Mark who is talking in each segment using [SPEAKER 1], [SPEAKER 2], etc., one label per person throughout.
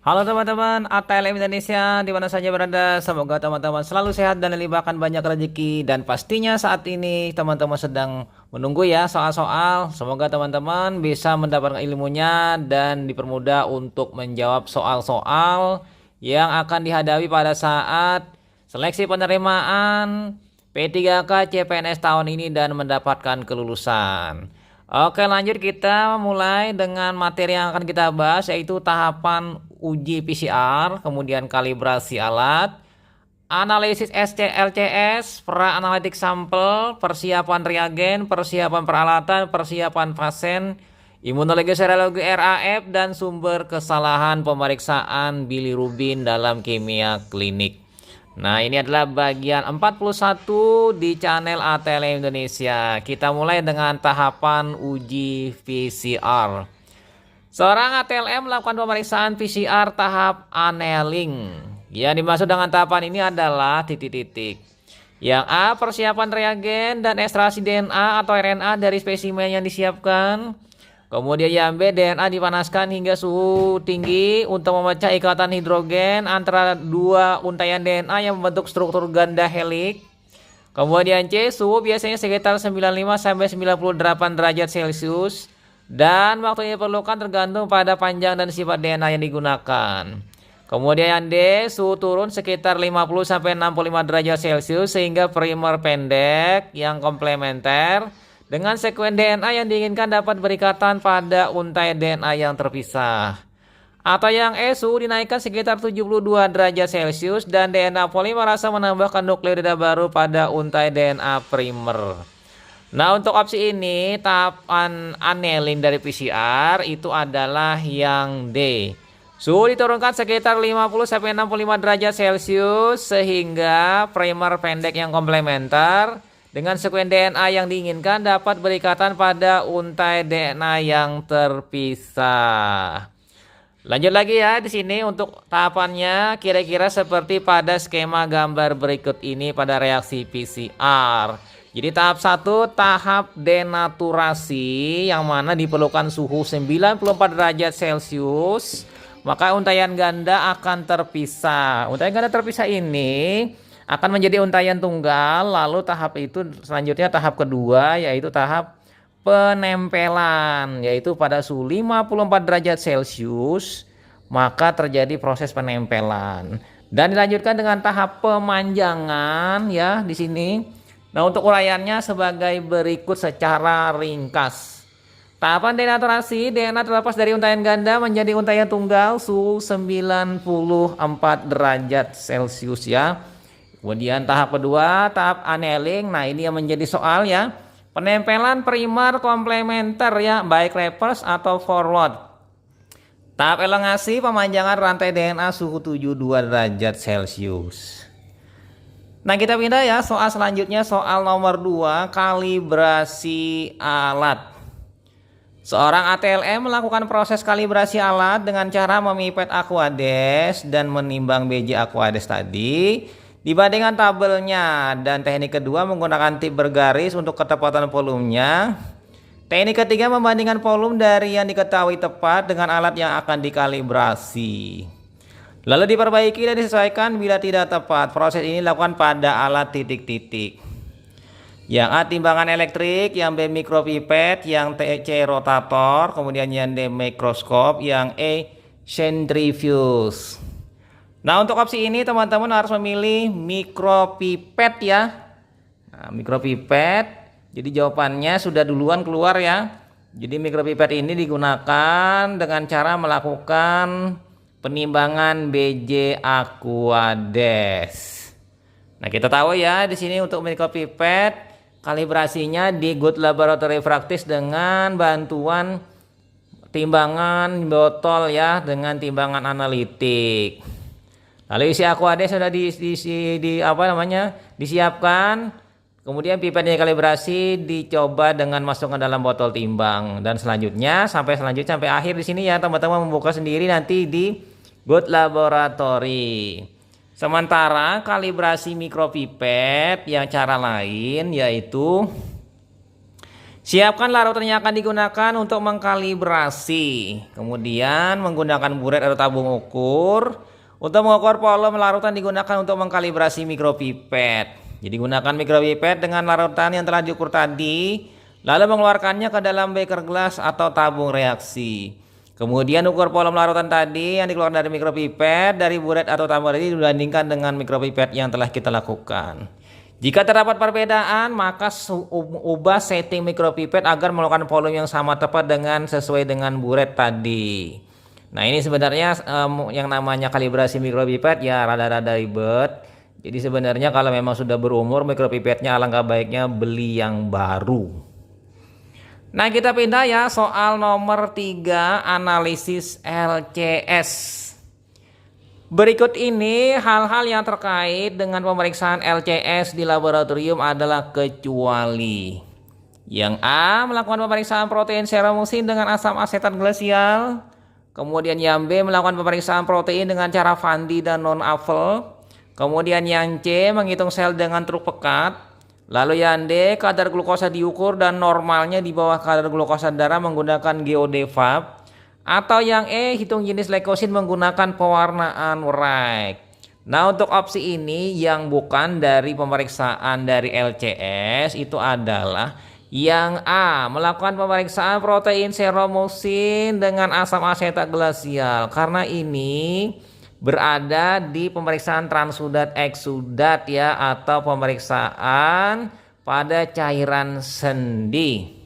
[SPEAKER 1] Halo teman-teman ATLM Indonesia di mana saja berada, semoga teman-teman selalu sehat dan dilimpahkan banyak rezeki, dan pastinya saat ini teman-teman sedang menunggu ya soal-soal. Semoga teman-teman bisa mendapatkan ilmunya dan dipermudah untuk menjawab soal-soal yang akan dihadapi pada saat seleksi penerimaan P3K CPNS tahun ini dan mendapatkan kelulusan. Oke, lanjut kita mulai dengan materi yang akan kita bahas, yaitu tahapan uji PCR, kemudian kalibrasi alat, analisis LCS, pra-analitik sampel, persiapan reagen, persiapan peralatan, persiapan pasien, imunologi serologi RAF, dan sumber kesalahan pemeriksaan bilirubin dalam kimia klinik. Nah, ini adalah bagian 41 di channel ATLM Indonesia. Kita mulai dengan tahapan uji PCR. Seorang ATLM melakukan pemeriksaan PCR tahap annealing. Yang dimaksud dengan tahapan ini adalah titik-titik. Yang A, persiapan reagen dan ekstraksi DNA atau RNA dari spesimen yang disiapkan. Kemudian yang B, DNA dipanaskan hingga suhu tinggi untuk memecah ikatan hidrogen antara dua untaian DNA yang membentuk struktur ganda helik. Kemudian C, suhu biasanya sekitar 95 sampai 98 derajat Celcius dan waktu yang diperlukan tergantung pada panjang dan sifat DNA yang digunakan. Kemudian yang D, suhu turun sekitar 50 sampai 65 derajat Celcius sehingga primer pendek yang komplementer dengan sekuen DNA yang diinginkan dapat berikatan pada untai DNA yang terpisah. Atau yang E, suhu dinaikkan sekitar 72 derajat Celcius dan DNA polimerasa menambahkan nukleotida baru pada untai DNA primer. Nah, untuk opsi ini tahapan annealing dari PCR itu adalah yang D. Suhu diturunkan sekitar 50 sampai 65 derajat Celcius sehingga primer pendek yang komplementer dengan sekuen DNA yang diinginkan dapat berikatan pada untai DNA yang terpisah. Lanjut lagi ya di sini untuk tahapannya kira-kira seperti pada skema gambar berikut ini pada reaksi PCR. Jadi tahap 1 tahap denaturasi yang mana diperlukan suhu 94 derajat Celcius, maka untaian ganda akan terpisah. Untaian ganda terpisah ini akan menjadi untaian tunggal. Lalu tahap itu selanjutnya tahap kedua yaitu tahap penempelan, yaitu pada suhu 54 derajat Celcius maka terjadi proses penempelan dan dilanjutkan dengan tahap pemanjangan ya di sini. Nah, untuk uraiannya sebagai berikut secara ringkas. Tahapan denaturasi, DNA terlepas dari untaian ganda menjadi untaian tunggal suhu 94 derajat Celcius ya. Kemudian tahap kedua, tahap annealing. Nah, ini yang menjadi soal ya. Penempelan primer komplementer ya, baik reverse atau forward. Tahap elongasi, pemanjangan rantai DNA suhu 72 derajat Celcius. Nah, kita pindah ya, soal selanjutnya soal nomor 2, kalibrasi alat. Seorang ATLM melakukan proses kalibrasi alat dengan cara memipet Aquades dan menimbang BJ Aquades tadi dibandingkan tabelnya, dan teknik kedua menggunakan tip bergaris untuk ketepatan volumenya. Teknik ketiga membandingkan volume dari yang diketahui tepat dengan alat yang akan dikalibrasi. Lalu diperbaiki dan disesuaikan bila tidak tepat. Proses ini dilakukan pada alat titik-titik. Yang A, timbangan elektrik, yang B, mikropipet, yang C, rotator, kemudian yang D, mikroskop, yang E, centrifuge. Nah, untuk opsi ini teman-teman harus memilih mikropipet ya. Nah, mikropipet. Jadi jawabannya sudah duluan keluar ya. Jadi mikropipet ini digunakan dengan cara melakukan penimbangan BJ Aquades. Nah, kita tahu ya di sini untuk mikropipet kalibrasinya di Good Laboratory Practice dengan bantuan timbangan botol ya dengan timbangan analitik. Lalu isi Aquades sudah disiapkan. Kemudian pipetnya kalibrasi dicoba dengan masukkan dalam botol timbang, dan selanjutnya sampai akhir di sini ya teman-teman membuka sendiri nanti di Good Laboratory. Sementara kalibrasi mikropipet yang cara lain yaitu Siapkan larutan yang akan digunakan untuk mengkalibrasi. Kemudian menggunakan buret atau tabung ukur. Untuk mengukur volume larutan digunakan untuk mengkalibrasi mikropipet. Jadi gunakan mikropipet dengan larutan yang telah diukur tadi, lalu mengeluarkannya ke dalam beker gelas atau tabung reaksi. Kemudian ukur volume larutan tadi yang dikeluarkan dari mikropipet, dari buret atau tabung tadi dibandingkan dengan mikropipet yang telah kita lakukan. Jika terdapat perbedaan, maka ubah setting mikropipet agar melakukan volume yang sama tepat sesuai dengan buret tadi. Nah, ini sebenarnya yang namanya kalibrasi mikropipet ya rada-rada ribet. Jadi sebenarnya kalau memang sudah berumur mikropipetnya, alangkah baiknya beli yang baru. Nah, kita pindah ya soal nomor 3, analisis LCS. Berikut ini hal-hal yang terkait dengan pemeriksaan LCS di laboratorium adalah kecuali. Yang A, melakukan pemeriksaan protein seromusin dengan asam asetat glasial. Kemudian yang B, melakukan pemeriksaan protein dengan cara Van Die dan non-Apfel. Kemudian yang C, menghitung sel dengan truk pekat. Lalu yang D, kadar glukosa diukur dan normalnya di bawah kadar glukosa darah menggunakan geodevap. Atau yang E, hitung jenis leukosit menggunakan pewarnaan Wright. Nah, untuk opsi ini yang bukan dari pemeriksaan dari LCS itu adalah yang A, melakukan pemeriksaan protein seromusin dengan asam asetat glasial. Karena ini berada di pemeriksaan transudat eksudat ya, atau pemeriksaan pada cairan sendi.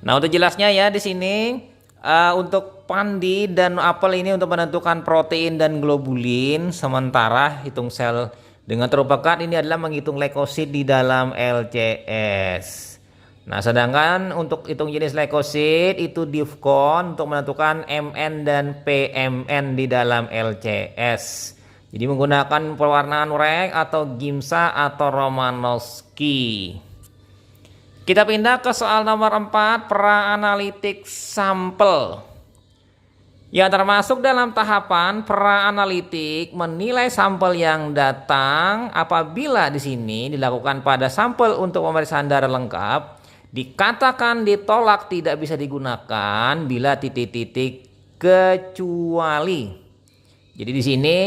[SPEAKER 1] Nah, untuk jelasnya ya di sini untuk Van Die dan apel ini untuk menentukan protein dan globulin, sementara hitung sel dengan truk pekat ini adalah menghitung leukosit di dalam LCS. Nah, sedangkan untuk hitung jenis leukosit itu DIFCON untuk menentukan MN dan PMN di dalam LCS. Jadi menggunakan pewarnaan Wright atau Gimsa atau Romanowski. Kita pindah ke soal nomor 4, pra-analitik sampel. Yang termasuk dalam tahapan pra-analitik menilai sampel yang datang apabila di sini dilakukan pada sampel untuk pemeriksaan darah lengkap dikatakan ditolak tidak bisa digunakan bila titik-titik kecuali. Jadi di sini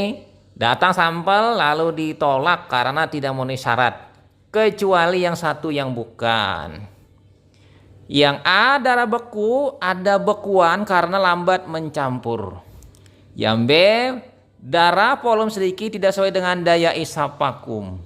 [SPEAKER 1] datang sampel lalu ditolak karena tidak memenuhi syarat, kecuali yang satu yang bukan. Yang A, darah beku, ada bekuan karena lambat mencampur. Yang B, darah volume sedikit tidak sesuai dengan daya isap vakum.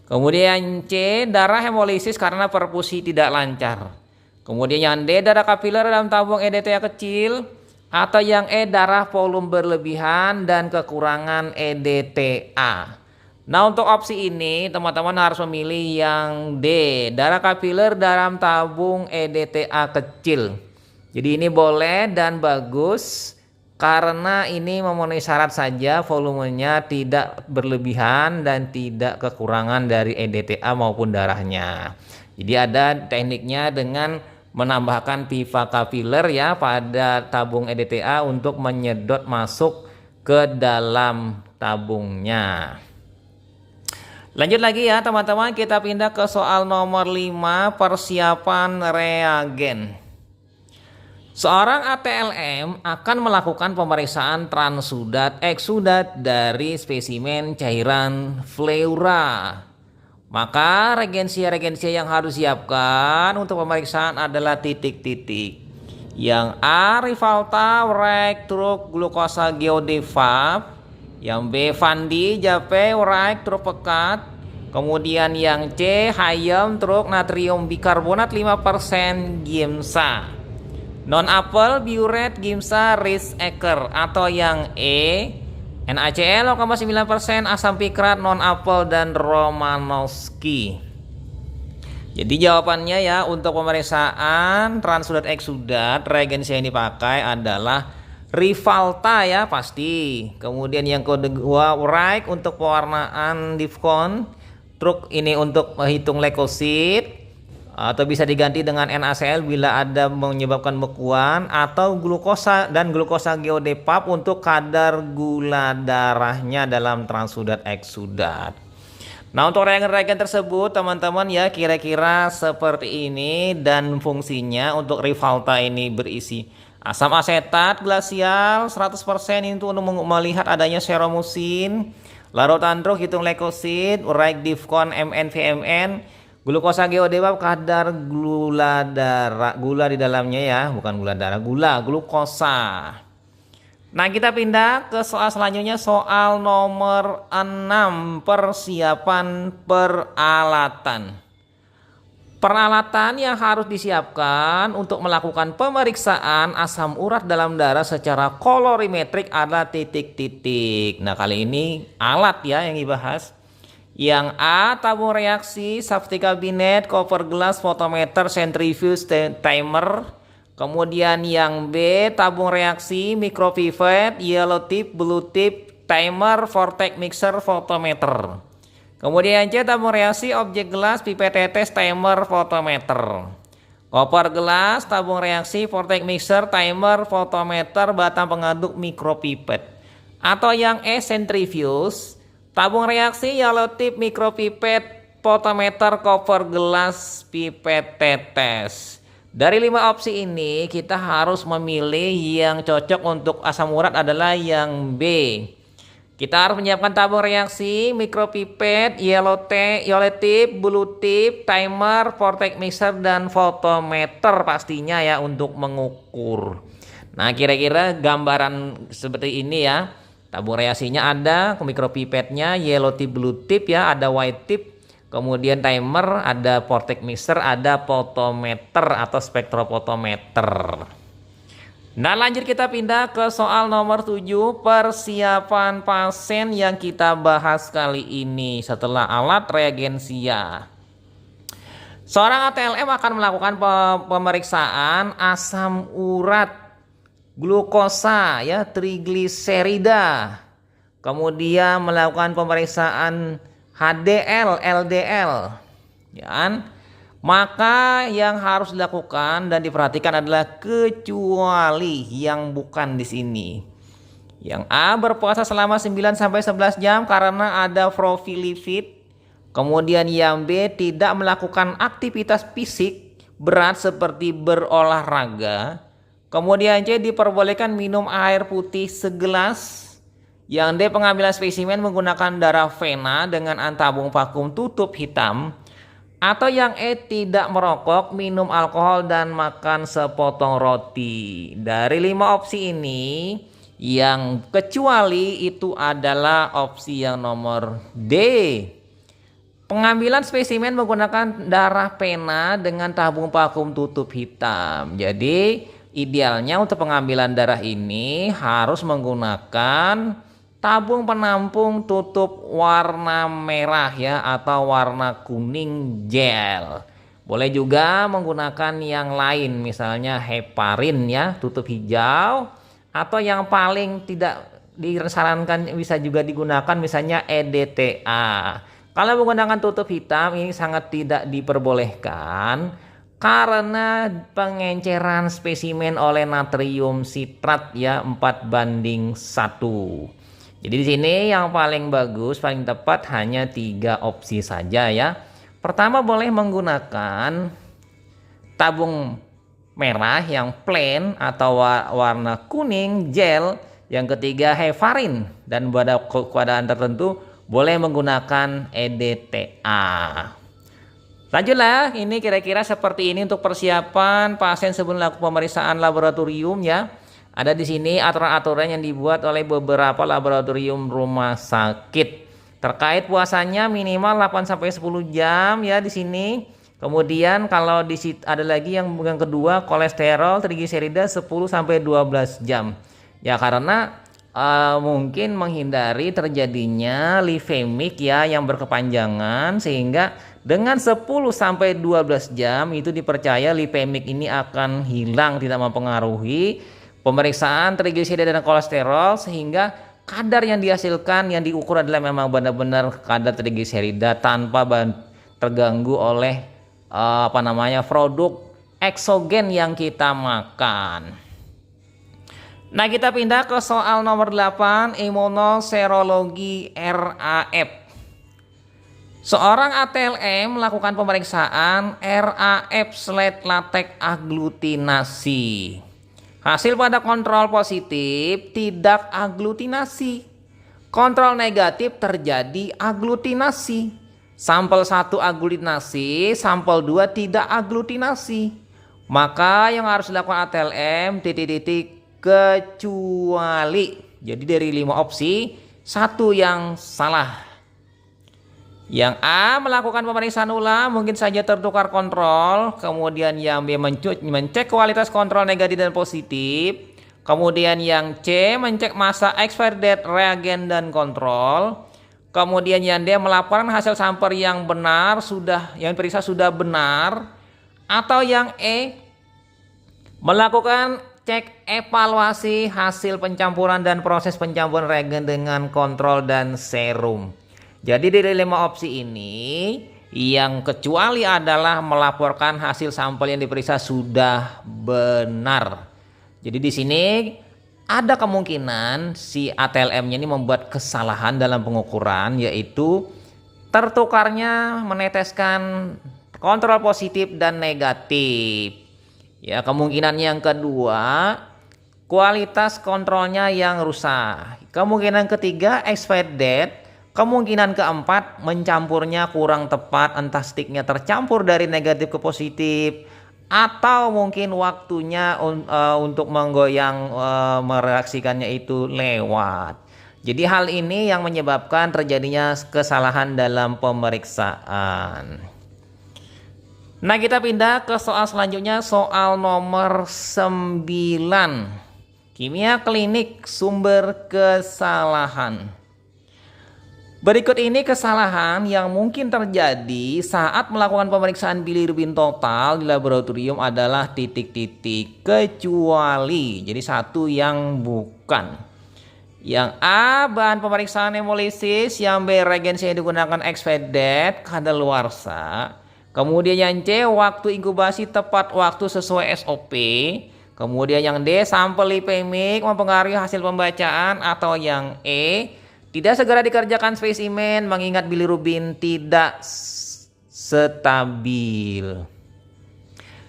[SPEAKER 1] Kemudian C, darah hemolisis karena perfusi tidak lancar. Kemudian yang D, darah kapiler dalam tabung EDTA kecil. Atau yang E, darah volume berlebihan dan kekurangan EDTA. Nah, untuk opsi ini teman-teman harus memilih yang D, darah kapiler dalam tabung EDTA kecil. Jadi ini boleh dan bagus karena ini memenuhi syarat saja, volumenya tidak berlebihan dan tidak kekurangan dari EDTA maupun darahnya. Jadi ada tekniknya dengan menambahkan pipa kapiler ya pada tabung EDTA untuk menyedot masuk ke dalam tabungnya. Lanjut lagi ya teman-teman, kita pindah ke soal nomor 5, persiapan reagen. Seorang ATLM akan melakukan pemeriksaan transudat eksudat dari spesimen cairan pleura. Maka regensia-regensia yang harus siapkan untuk pemeriksaan adalah titik-titik. Yang A, Rivalta, Wright, truk glukosa geodevap. Yang B, Van Die, Jape, Wright, truk pekat. Kemudian yang C, Hayem, truk natrium bikarbonat 5% Gimsa. Non-apel, Biuret, Gimsa, Rice-Ecker. Atau yang E, NaCl 0,9%, asam pikrat, non-apel, dan Romanowski. Jadi jawabannya ya untuk pemeriksaan transudat eksudat reagensi yang dipakai adalah Rivalta ya pasti. Kemudian yang kedua Wright untuk pewarnaan DIFCON. Truk ini untuk menghitung leukosit. Atau bisa diganti dengan NaCl bila ada menyebabkan bekuan, atau glukosa dan glukosa geodevap untuk kadar gula darahnya dalam transudat eksudat. Nah, untuk reagen-reagen tersebut teman-teman ya kira-kira seperti ini, dan fungsinya untuk Rivalta ini berisi asam asetat glasial 100% itu untuk melihat adanya seromusin, larotandro hitung leukosit, uraik difkon MNVMN, glukosa geodebab kadar gula darah, gula di dalamnya ya, bukan gula darah, glukosa. Nah, kita pindah ke soal selanjutnya, soal nomor 6, persiapan peralatan. Peralatan yang harus disiapkan untuk melakukan pemeriksaan asam urat dalam darah secara kolorimetrik adalah titik-titik. Nah, kali ini alat ya yang dibahas. Yang A, tabung reaksi, safety cabinet, cover glass, photometer, centrifuge, timer. Kemudian yang B, tabung reaksi, micropipette, yellow tip, blue tip, timer, vortex mixer, photometer. Kemudian C, tabung reaksi, objek gelas, pipet tetes, timer, photometer. Koper gelas, tabung reaksi, vortex mixer, timer, photometer, batang pengaduk, micropipette. Atau yang E, centrifuge, tabung reaksi, yellow tip, micropipette, photometer, koper gelas, pipet tetes. Dari 5 opsi ini kita harus memilih yang cocok untuk asam urat adalah yang B. Kita harus menyiapkan tabung reaksi, micropipette, yellow tip, blue tip, timer, vortex mixer, dan photometer pastinya ya untuk mengukur. Nah, kira-kira gambaran seperti ini ya. Tabung reaksinya ada, micropipette-nya, yellow tip, blue tip ya, ada white tip. Kemudian timer, ada vortex mixer, ada photometer atau spektrofotometer. Nah, lanjut kita pindah ke soal nomor 7, persiapan pasien yang kita bahas kali ini setelah alat reagensia. Seorang ATLM akan melakukan pemeriksaan asam urat, glukosa ya, trigliserida. Kemudian melakukan pemeriksaan HDL, LDL, ya kan? Maka yang harus dilakukan dan diperhatikan adalah kecuali yang bukan di sini. Yang A, berpuasa selama 9-11 jam karena ada profilipid. Kemudian yang B, tidak melakukan aktivitas fisik berat seperti berolahraga. Kemudian C, diperbolehkan minum air putih segelas. Yang D, pengambilan spesimen menggunakan darah vena dengan tabung vakum tutup hitam. Atau yang E, tidak merokok, minum alkohol, dan makan sepotong roti. Dari 5 opsi ini, yang kecuali itu adalah opsi yang nomor D. Pengambilan spesimen menggunakan darah vena dengan tabung vakum tutup hitam. Jadi idealnya untuk pengambilan darah ini harus menggunakan tabung penampung tutup warna merah ya, atau warna kuning gel. Boleh juga menggunakan yang lain, misalnya heparin ya, tutup hijau, atau yang paling tidak disarankan bisa juga digunakan misalnya EDTA. Kalau menggunakan tutup hitam ini sangat tidak diperbolehkan karena pengenceran spesimen oleh natrium sitrat ya 4:1. Jadi di sini yang paling bagus, paling tepat hanya 3 opsi saja ya. Pertama, boleh menggunakan tabung merah yang plain atau warna kuning gel. Yang ketiga, heparin, dan pada keadaan tertentu boleh menggunakan EDTA. Lanjutlah, ini kira-kira seperti ini untuk persiapan pasien sebelum melakukan pemeriksaan laboratorium ya. Ada di sini aturan-aturan yang dibuat oleh beberapa laboratorium rumah sakit. Terkait puasanya minimal 8-10 jam ya di sini. Kemudian kalau di ada lagi yang kedua, kolesterol trigliserida 10-12 jam. Ya karena mungkin menghindari terjadinya lipemik ya yang berkepanjangan, sehingga dengan 10-12 jam itu dipercaya lipemik ini akan hilang, tidak mempengaruhi pemeriksaan trigliserida dan kolesterol, sehingga kadar yang dihasilkan yang diukur adalah memang benar-benar kadar trigliserida tanpa terganggu oleh produk eksogen yang kita makan. Nah, kita pindah ke soal nomor 8, imunoserologi RAF. Seorang ATLM melakukan pemeriksaan RAF/latex aglutinasi. Hasil pada kontrol positif tidak aglutinasi. Kontrol negatif terjadi aglutinasi. Sampel 1 aglutinasi, sampel 2 tidak aglutinasi. Maka yang harus dilakukan ATLM kecuali. Jadi dari 5 opsi, 1 yang salah. Yang A melakukan pemeriksaan ulang mungkin saja tertukar kontrol. Kemudian yang B mencek kualitas kontrol negatif dan positif. Kemudian yang C mencek masa expired date reagen dan kontrol. Kemudian yang D melaporkan hasil sampel yang benar yang periksa sudah benar. Atau yang E melakukan cek evaluasi hasil pencampuran dan proses pencampuran reagen dengan kontrol dan serum. Jadi dari 5 opsi ini yang kecuali adalah melaporkan hasil sampel yang diperiksa sudah benar. Jadi di sini ada kemungkinan si ATLM-nya ini membuat kesalahan dalam pengukuran, yaitu tertukarnya meneteskan kontrol positif dan negatif. Ya, kemungkinan yang kedua, kualitas kontrolnya yang rusak. Kemungkinan ketiga, expired date. Kemungkinan keempat, mencampurnya kurang tepat, entah sticknya tercampur dari negatif ke positif, atau mungkin waktunya untuk menggoyang mereaksikannya itu lewat. Jadi hal ini yang menyebabkan terjadinya kesalahan dalam pemeriksaan. Nah, kita pindah ke soal selanjutnya, soal nomor 9. Kimia klinik sumber kesalahan. Berikut ini kesalahan yang mungkin terjadi saat melakukan pemeriksaan bilirubin total di laboratorium adalah titik-titik kecuali. Jadi 1 yang bukan. Yang A bahan pemeriksaan hemolisis, yang B reagensi yang digunakan expired date kadaluarsa. Kemudian yang C waktu inkubasi tepat waktu sesuai SOP. Kemudian yang D sampel lipemik mempengaruhi hasil pembacaan, atau yang E tidak segera dikerjakan spesimen mengingat bilirubin tidak stabil.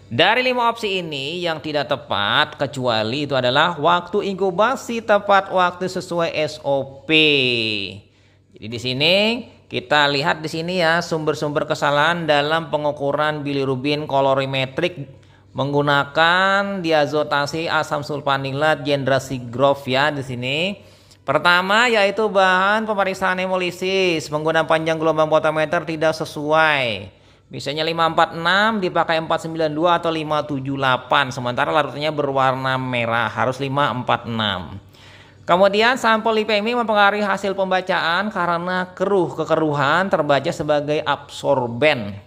[SPEAKER 1] Dari 5 opsi ini yang tidak tepat kecuali itu adalah waktu inkubasi tepat waktu sesuai SOP. Jadi di sini kita lihat di sini ya sumber-sumber kesalahan dalam pengukuran bilirubin kolorimetrik menggunakan diazotasi asam sulfanilat generasi Grove ya di sini. Pertama yaitu bahan pemeriksaan hemolisis menggunakan panjang gelombang potentiometer tidak sesuai. Misalnya 546 dipakai 492 atau 578, sementara larutnya berwarna merah, harus 546. Kemudian sampel lipemik mempengaruhi hasil pembacaan karena kekeruhan terbaca sebagai absorben.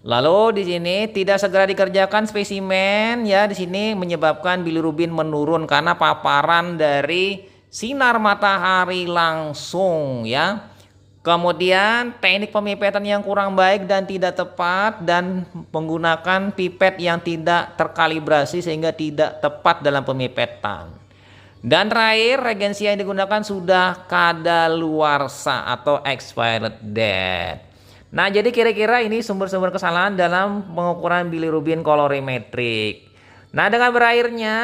[SPEAKER 1] Lalu di sini tidak segera dikerjakan spesimen ya, di sini menyebabkan bilirubin menurun karena paparan dari sinar matahari langsung ya. Kemudian teknik pemipetan yang kurang baik dan tidak tepat, dan menggunakan pipet yang tidak terkalibrasi sehingga tidak tepat dalam pemipetan. Dan terakhir, reagensi yang digunakan sudah kadaluarsa atau expired date. Nah, jadi kira-kira ini sumber-sumber kesalahan dalam pengukuran bilirubin kolorimetrik. Nah, dengan berakhirnya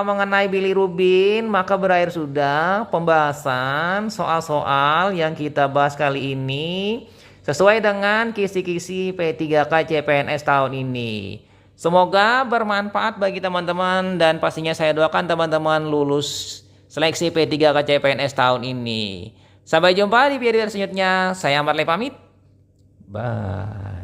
[SPEAKER 1] mengenai bilirubin, maka berakhir sudah pembahasan soal-soal yang kita bahas kali ini sesuai dengan kisi-kisi P3K CPNS tahun ini. Semoga bermanfaat bagi teman-teman dan pastinya saya doakan teman-teman lulus seleksi P3K CPNS tahun ini. Sampai jumpa di video selanjutnya. Saya Ahmad Le pamit. Bye.